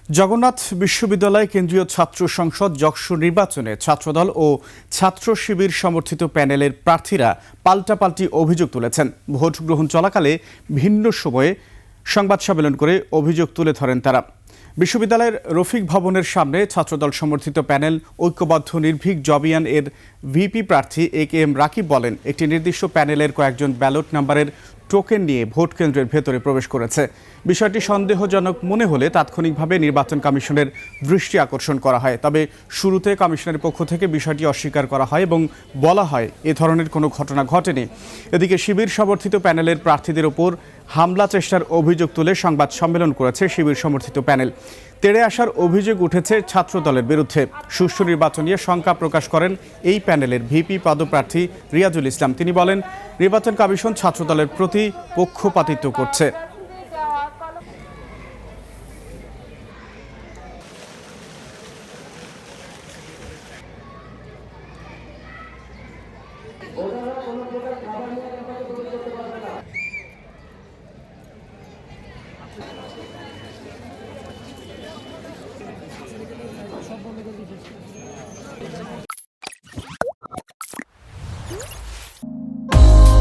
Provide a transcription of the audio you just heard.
জগন্নাথ বিশ্ববিদ্যালয় কেন্দ্রীয় ছাত্র সংসদ যক্ষ নির্বাচনে ছাত্রদল ও ছাত্র শিবির সমর্থিত প্যানেলের প্রার্থীরা পাল্টাপাল্টি অভিযোগ তুলেছেন। ভোট গ্রহণ চলাকালে ভিন্ন সময়ে সংবাদ সম্মেলন করে অভিযোগ তুলে ধরেন তারা। বিশ্ববিদ্যালয়ের রফিক ভবনের সামনে ছাত্রদল সমর্থিত প্যানেল ঐক্যবদ্ধ নির্ভীক জবিয়ান এর ভিপি প্রার্থী AK-M রাকিব বলেন, একটি নির্দিষ্ট প্যানেলের কয়েকজন ব্যালট নাম্বারের টোকেন নিয়ে ভোট কেন্দ্রের ভেতরে প্রবেশ করেছে। বিষয়টি সন্দেহজনক মনে হলে তাৎক্ষণিকভাবে নির্বাচন কমিশনের দৃষ্টি আকর্ষণ করা হয়। তবে শুরুতে কমিশনের পক্ষ থেকে বিষয়টি অস্বীকার করা হয় এবং বলা হয় এ ধরনের কোনো ঘটনা ঘটেনি। এদিকে শিবির সমর্থিত প্যানেলের প্রার্থীদের ওপর হামলা চেষ্টার অভিযোগ তুলে সংবাদ সম্মেলন করেছে শিবির সমর্থিত প্যানেল। তেড়ে আসার অভিযোগ উঠেছে ছাত্রদলের বিরুদ্ধে। সুষ্ঠু নির্বাচন নিয়ে শঙ্কা প্রকাশ করেন এই প্যানেলের ভিপি পদপ্রার্থী রিয়াজুল ইসলাম। তিনি বলেন, নির্বাচন কমিশন ছাত্রদলের প্রতি পক্ষপাতিত্ব করছে।